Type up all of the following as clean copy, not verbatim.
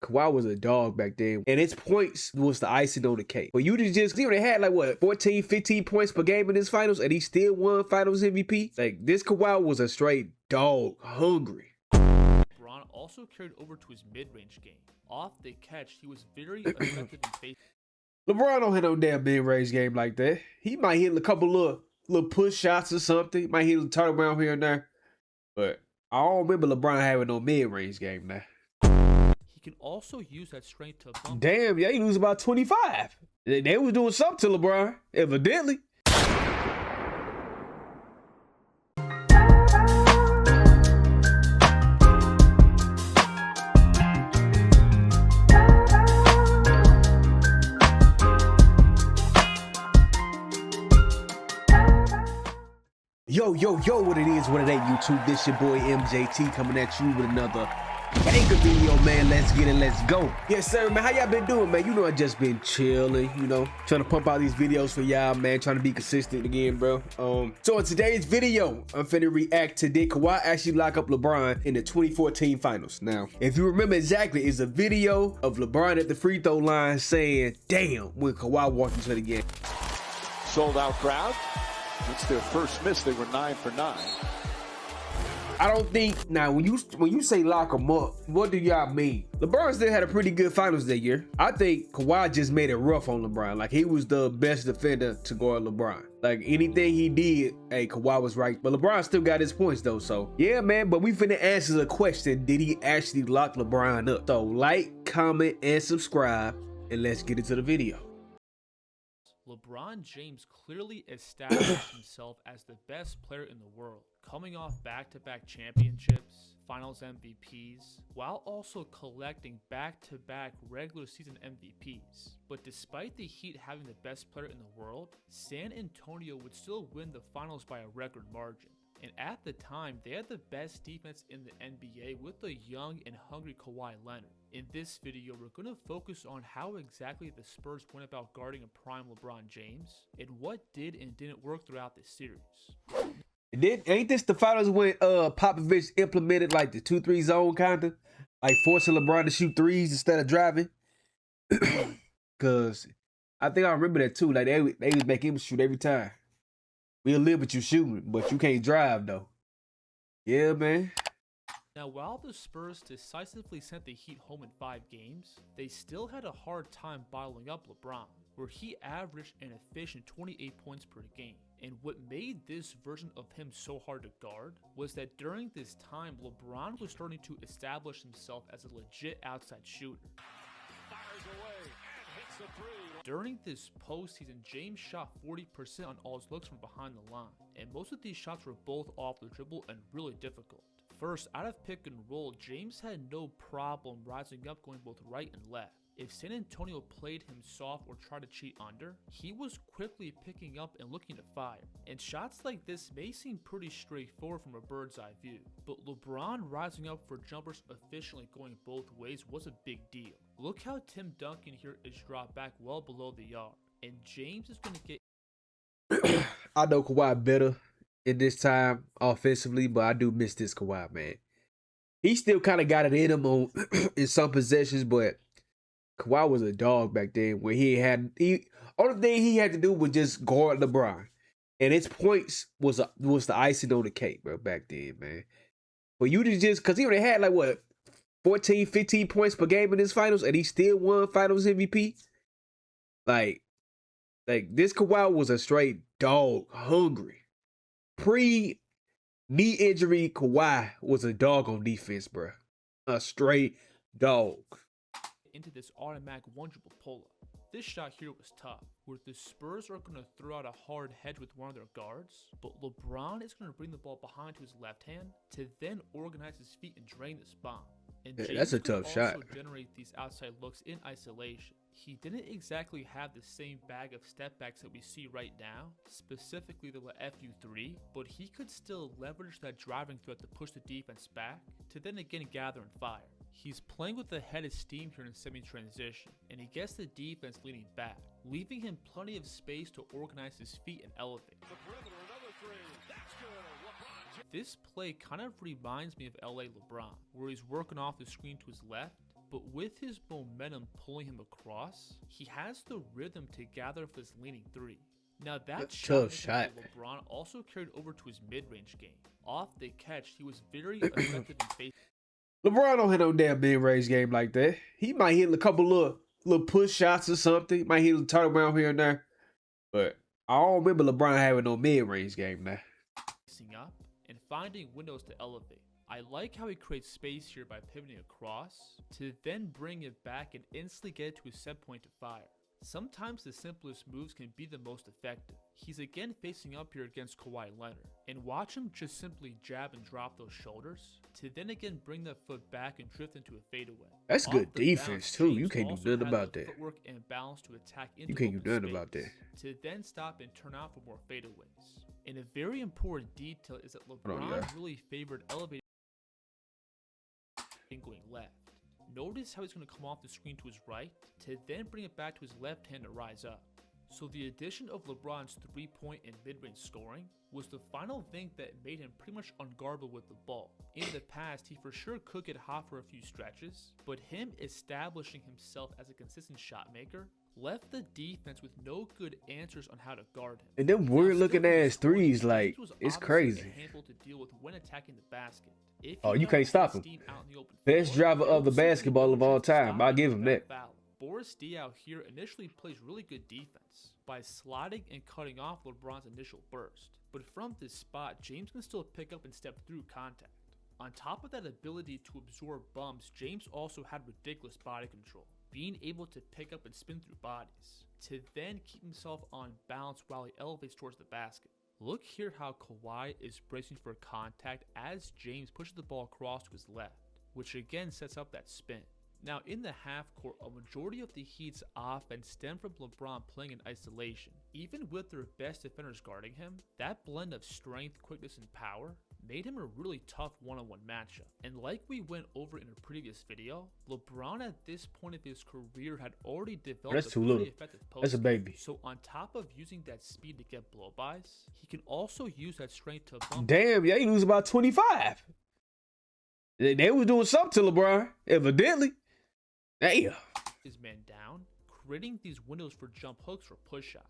Kawhi was a dog back then, and his points was the icing on the cake. But you just, he only had like what, 14, 15 points per game in his finals, and he still won finals MVP. Like, this Kawhi was a straight dog, hungry. LeBron also carried over to his mid-range game. Off the catch, he was very effective in face. LeBron don't hit no damn mid-range game like that. He might hit a couple little push shots or something. He might hit a turnaround here and there. But I don't remember LeBron having no mid-range game now. He can also use that strength to bump. Damn, yeah, he lose about 25. They was doing something to LeBron, evidently. Yo, what it is, what it ain't, YouTube. This your boy MJT coming at you with another banger video, man. Let's get it, let's go. Yes, sir, man. How y'all been doing, man? You know, I just been chilling, you know, trying to pump out these videos for y'all, man. Trying to be consistent again, bro. So in today's video, I'm finna react to did Kawhi actually lock up LeBron in the 2014 finals. Now, if you remember exactly, it's a video of LeBron at the free throw line saying, damn, when Kawhi walked into the game. Sold out crowd. It's their first miss. They were 9 for 9. I don't think, now when you say lock him up, what do y'all mean? LeBron still had a pretty good finals that year. I think Kawhi just made it rough on LeBron. Like, he was the best defender to guard LeBron. Like, anything he did, hey, Kawhi was right. But LeBron still got his points though. So yeah, man, but we finna answer the question, did he actually lock LeBron up? So like, comment, and subscribe, and let's get into the video. LeBron James clearly established himself as the best player in the world, coming off back-to-back championships, finals MVPs, while also collecting back-to-back regular season MVPs. But despite the Heat having the best player in the world, San Antonio would still win the finals by a record margin. And at the time, they had the best defense in the NBA with the young and hungry Kawhi Leonard. In this video, we're going to focus on how exactly the Spurs went about guarding a prime LeBron James, and what did and didn't work throughout the series. Ain't this the finals when Popovich implemented like the 2-3 zone kinda? Like forcing LeBron to shoot threes instead of driving? Cause I think I remember that too. Like they was making him shoot every time. We'll live with you shooting, but you can't drive though. Yeah, man. Now, while the Spurs decisively sent the Heat home in 5 games, they still had a hard time bottling up LeBron, where he averaged an efficient 28 points per game. And what made this version of him so hard to guard was that during this time, LeBron was starting to establish himself as a legit outside shooter. Fires away and hits the three. During this postseason, James shot 40% on all his looks from behind the line, and most of these shots were both off the dribble and really difficult. First, out of pick and roll, James had no problem rising up going both right and left. If San Antonio played him soft or tried to cheat under, he was quickly picking up and looking to fire. And shots like this may seem pretty straightforward from a bird's eye view, but LeBron rising up for jumpers efficiently going both ways was a big deal. Look how Tim Duncan here is dropped back well below the arc, and James is going to get... I know Kawhi better in this time offensively, but I do miss this Kawhi, man. He still kind of got it in him on in some possessions, but Kawhi was a dog back then where only thing he had to do was just guard LeBron. And his points was the icing on the cake, bro, back then, man. But you just, because he only had like what, 14, 15 points per game in his finals, and he still won finals MVP. Like this Kawhi was a straight dog, hungry. Pre-knee injury, Kawhi was a dog on defense, bro. A straight dog. Into this automatic one dribble pull-up. This shot here was tough, where the Spurs are going to throw out a hard hedge with one of their guards, but LeBron is going to bring the ball behind to his left hand to then organize his feet and drain this bomb. And James that's a tough shot. Also generate these outside looks in isolation. He didn't exactly have the same bag of step backs that we see right now, specifically the FU3, but he could still leverage that driving threat to push the defense back, to then again gather and fire. He's playing with a head of steam here in semi-transition, and he gets the defense leaning back, leaving him plenty of space to organize his feet and elevate. This play kind of reminds me of LA LeBron, where he's working off the screen to his left, but with his momentum pulling him across, he has the rhythm to gather for his leaning three. Now that Tough shot shot. LeBron also carried over to his mid-range game. Off the catch, he was very effective in facing. LeBron don't hit no damn mid-range game like that. He might hit a couple little push shots or something. Might hit a turnaround here and there. But I don't remember LeBron having no mid-range game now. Up and finding windows to elevate. I like how he creates space here by pivoting across to then bring it back and instantly get it to his set point to fire. Sometimes the simplest moves can be the most effective. He's again facing up here against Kawhi Leonard, and watch him just simply jab and drop those shoulders to then again bring that foot back and drift into a fadeaway. That's Off good the defense bounce, too. James You can't do also nothing had about the that. Footwork and balance to attack into You can't do open nothing about space, that. to then stop and turn out for more fadeaways. And a very important detail is that LeBron yeah. really favored elevating going left. Notice how he's going to come off the screen to his right to then bring it back to his left hand to rise up. So the addition of LeBron's 3-point and mid-range scoring was the final thing that made him pretty much unguardable with the ball. In the past, he for sure could get hot for a few stretches, but him establishing himself as a consistent shot maker left the defense with no good answers on how to guard him. And them weird looking ass threes, like, it's crazy. A handful to deal with when attacking the basket. If Oh, you got can't stop him. steam out in the open Best floor, driver of the there was basketball simply of no all chance to time. stop I'll him give him without that. foul. Boris Diaw here initially plays really good defense by sliding and cutting off LeBron's initial burst. But from this spot, James can still pick up and step through contact. On top of that ability to absorb bumps, James also had ridiculous body control, being able to pick up and spin through bodies, to then keep himself on balance while he elevates towards the basket. Look here how Kawhi is bracing for contact as James pushes the ball across to his left, which again sets up that spin. Now in the half court, a majority of the Heat's offense stemmed from LeBron playing in isolation. Even with their best defenders guarding him, that blend of strength, quickness, and power made him a really tough one-on-one matchup. And like we went over in a previous video, LeBron at this point of his career had already developed That's a too pretty little. effective That's a post. baby. So on top of using that speed to get blow-bys, he can also use that strength to bump. Damn, yeah, he lose about 25. They was doing something to LeBron, evidently. Damn. His man down, creating these windows for jump hooks or push shots.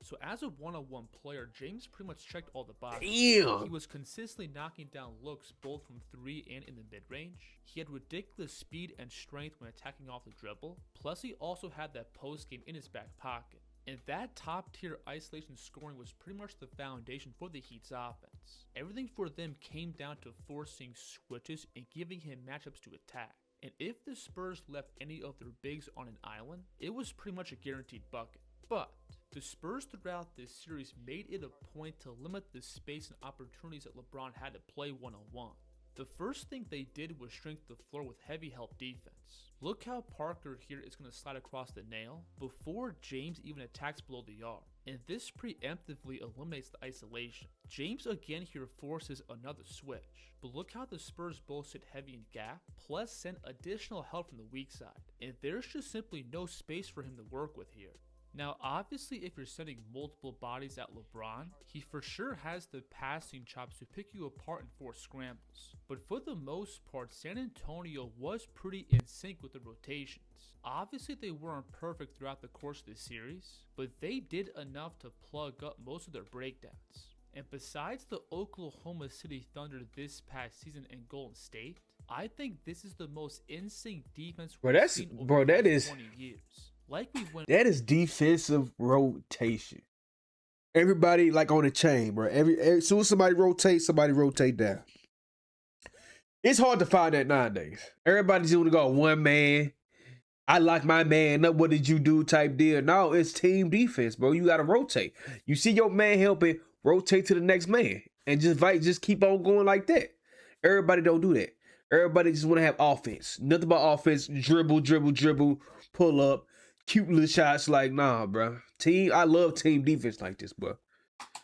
So as a one-on-one player, James pretty much checked all the boxes. Damn. He was consistently knocking down looks both from 3 and in the mid-range. He had ridiculous speed and strength when attacking off the dribble. Plus he also had that post game in his back pocket. And that top-tier isolation scoring was pretty much the foundation for the Heat's offense. Everything for them came down to forcing switches and giving him matchups to attack. And if the Spurs left any of their bigs on an island, it was pretty much a guaranteed bucket. But the Spurs throughout this series made it a point to limit the space and opportunities that LeBron had to play one-on-one. The first thing they did was shrink the floor with heavy help defense. Look how Parker here is going to slide across the nail before James even attacks below the arc. And this preemptively eliminates the isolation. James again here forces another switch. But look how the Spurs both sit heavy in gap, plus send additional help from the weak side. And there's just simply no space for him to work with here. Now obviously if you're sending multiple bodies at LeBron, he for sure has the passing chops to pick you apart and force scrambles. But for the most part, San Antonio was pretty in sync with the rotations. Obviously they weren't perfect throughout the course of the series, but they did enough to plug up most of their breakdowns. And besides the Oklahoma City Thunder this past season and Golden State, I think this is the most in sync defense we've seen over the last 20 years. Like we went, that is defensive rotation. Everybody like on a chain, bro. As soon as somebody rotate down. It's hard to find that nowadays. Everybody's going to go one man. I like my man up. What did you do? Type deal. No, it's team defense, bro. You got to rotate. You see your man helping, rotate to the next man, and just keep on going like that. Everybody don't do that. Everybody just want to have offense. Nothing but offense. Dribble, pull up. Cute little shots, like, nah, bro. I love team defense like this, bro.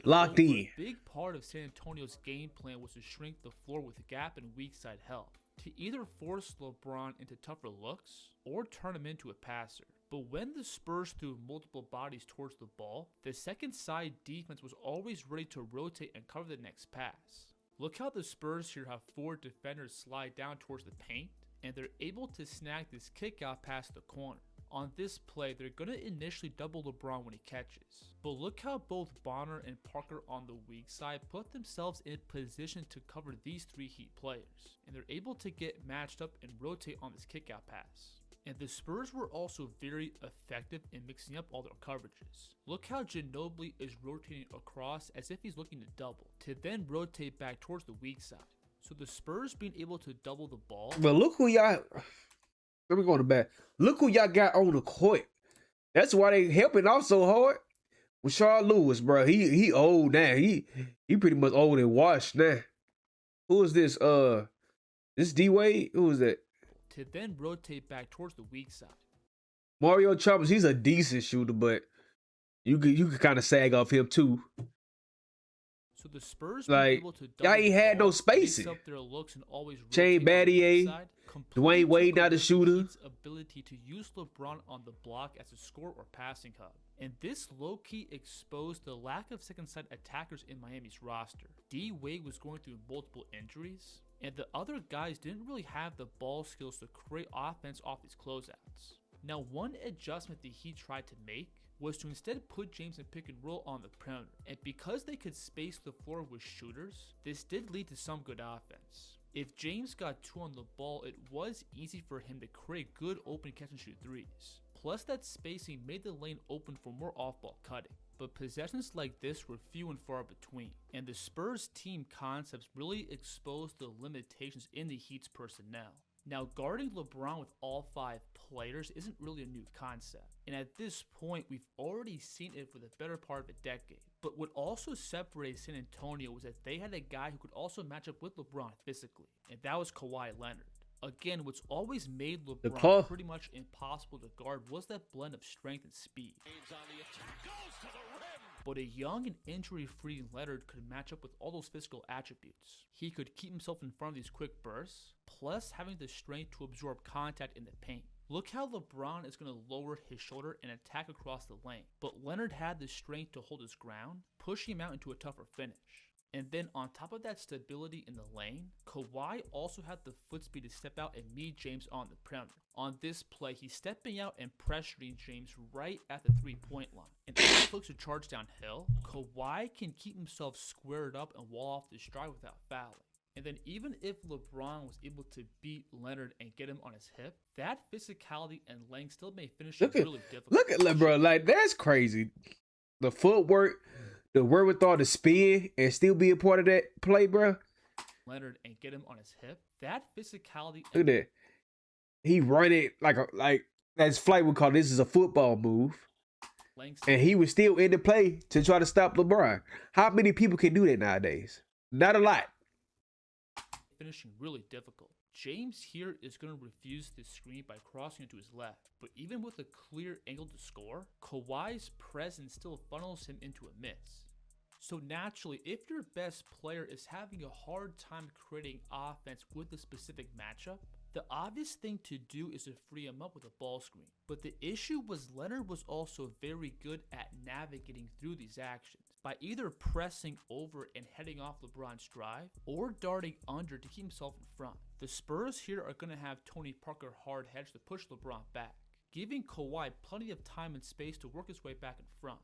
Locked in. A big part of San Antonio's game plan was to shrink the floor with gap and weak side help, to either force LeBron into tougher looks or turn him into a passer. But when the Spurs threw multiple bodies towards the ball, the second side defense was always ready to rotate and cover the next pass. Look how the Spurs here have 4 defenders slide down towards the paint, and they're able to snag this kick out past the corner. On this play, they're going to initially double LeBron when he catches. But look how both Bonner and Parker on the weak side put themselves in position to cover these 3 Heat players. And they're able to get matched up and rotate on this kick out pass. And the Spurs were also very effective in mixing up all their coverages. Look how Ginobili is rotating across as if he's looking to double, to then rotate back towards the weak side. So the Spurs being able to double the ball. But look who y'all... Let me go to the back. Look who y'all got on the court. That's why they helping out so hard. With Charles Lewis, bro. He old now. He pretty much old and washed now. Who is this? This D-Wade? Who is that? To then rotate back towards the weak side. Mario Chalmers, he's a decent shooter, but you could kind of sag off him too. So the Spurs like, able to y'all ain't had no spacing. Up their looks and always Shane Battier, Dwayne Wade, not a shooter. Ability to use LeBron on the block as a score or passing hub. And this low-key exposed the lack of second-side attackers in Miami's roster. D. Wade was going through multiple injuries, and the other guys didn't really have the ball skills to create offense off these closeouts. Now, one adjustment the Heat tried to make was to instead put James in pick and roll on the perimeter, and because they could space the floor with shooters, this did lead to some good offense. If James got 2 on the ball, it was easy for him to create good open catch and shoot threes. Plus that spacing made the lane open for more off-ball cutting. But possessions like this were few and far between, and the Spurs team concepts really exposed the limitations in the Heat's personnel. Now, guarding LeBron with all 5 players isn't really a new concept, and at this point, we've already seen it for the better part of a decade. But what also separated San Antonio was that they had a guy who could also match up with LeBron physically, and that was Kawhi Leonard. Again, what's always made LeBron pretty much impossible to guard was that blend of strength and speed. But a young and injury-free Leonard could match up with all those physical attributes. He could keep himself in front of these quick bursts, plus having the strength to absorb contact in the paint. Look how LeBron is going to lower his shoulder and attack across the lane, but Leonard had the strength to hold his ground, pushing him out into a tougher finish. And then on top of that stability in the lane, Kawhi also had the foot speed to step out and meet James on the perimeter. On this play, he's stepping out and pressuring James right at the 3-point line. And as he looks to charge downhill, Kawhi can keep himself squared up and wall off the stride without fouling. And then even if LeBron was able to beat Leonard and get him on his hip, that physicality and length still made finishing really difficult. Look at LeBron, like that's crazy. The footwork, the wherewithal to spin and still be a part of that play, bro. Leonard and get him on his hip. That physicality. Look at that. He run it like as Flight would call this is a football move. And he was still in the play to try to stop LeBron. How many people can do that nowadays? Not a lot. Finishing really difficult. James here is going to refuse this screen by crossing it to his left, but even with a clear angle to score, Kawhi's presence still funnels him into a miss. So naturally, if your best player is having a hard time creating offense with a specific matchup, the obvious thing to do is to free him up with a ball screen. But the issue was Leonard was also very good at navigating through these actions by either pressing over and heading off LeBron's drive or darting under to keep himself in front. The Spurs here are going to have Tony Parker hard hedge to push LeBron back, giving Kawhi plenty of time and space to work his way back in front.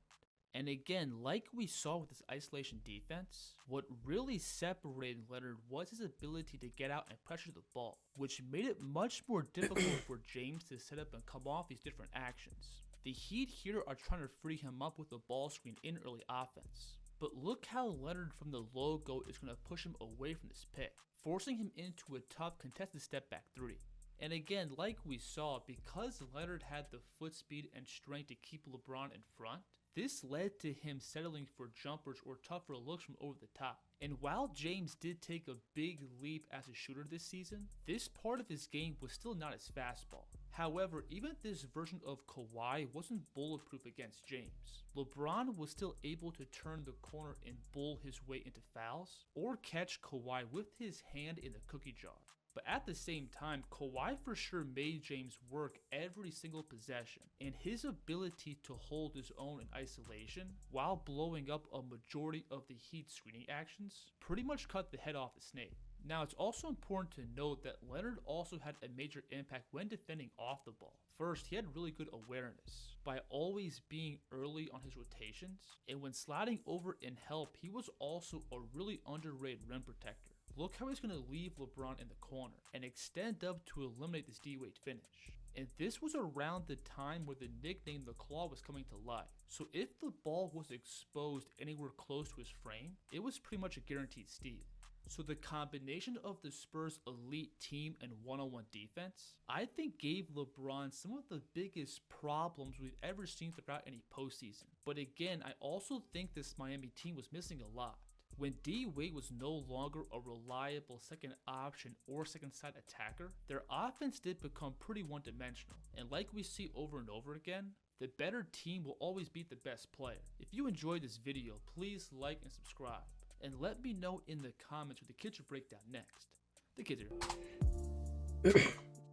And again, like we saw with this isolation defense, what really separated Leonard was his ability to get out and pressure the ball, which made it much more difficult for James to set up and come off these different actions. The Heat here are trying to free him up with a ball screen in early offense. But look how Leonard from the logo is going to push him away from this pick, forcing him into a tough contested step back 3. And again, like we saw, because Leonard had the foot speed and strength to keep LeBron in front, this led to him settling for jumpers or tougher looks from over the top. And while James did take a big leap as a shooter this season, this part of his game was still not his fastball. However, even this version of Kawhi wasn't bulletproof against James. LeBron was still able to turn the corner and bowl his way into fouls, or catch Kawhi with his hand in the cookie jar. But at the same time, Kawhi for sure made James work every single possession, and his ability to hold his own in isolation while blowing up a majority of the Heat's screening actions pretty much cut the head off the snake. Now, it's also important to note that Leonard also had a major impact when defending off the ball. First, he had really good awareness by always being early on his rotations, and when sliding over in help, he was also a really underrated rim protector. Look how he's going to leave LeBron in the corner and extend up to eliminate this D-Wade finish. And this was around the time where the nickname The Claw was coming to life. So if the ball was exposed anywhere close to his frame, it was pretty much a guaranteed steal. So the combination of the Spurs' elite team and one-on-one defense, I think gave LeBron some of the biggest problems we've ever seen throughout any postseason. But again, I also think this Miami team was missing a lot. When D-Wade was no longer a reliable second option or second side attacker, their offense did become pretty one-dimensional. And like we see over and over again, the better team will always beat the best player. If you enjoyed this video, please like and subscribe. And let me know in the comments what the kids should break down next. The kids are...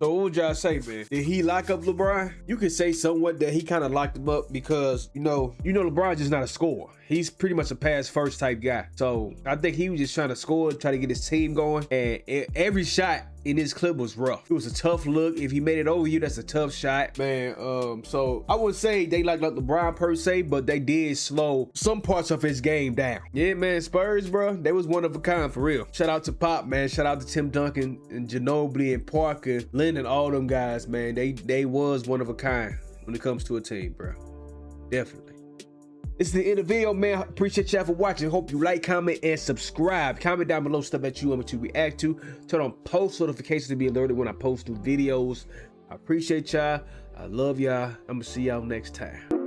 So what would y'all say, man? Did he lock up LeBron? You could say somewhat that he kind of locked him up because, you know LeBron's just not a scorer. He's pretty much a pass first type guy. So I think he was just trying to score, try to get his team going. And every shot in this clip was rough. It was a tough look. If he made it over you, that's a tough shot, man. So I wouldn't say they locked up LeBron per se, but they did slow some parts of his game down. Yeah, man, Spurs, bro, they was one of a kind for real. Shout out to Pop, man. Shout out to Tim Duncan and Ginobili and Parker, Leonard, all them guys, man. They was one of a kind when it comes to a team, bro. Definitely. This is the end of the video, man. Appreciate y'all for watching. Hope you like, comment, and subscribe. Comment down below stuff that you want me to react to. Turn on post notifications to be alerted when I post new videos. I appreciate y'all. I love y'all. I'm gonna see y'all next time.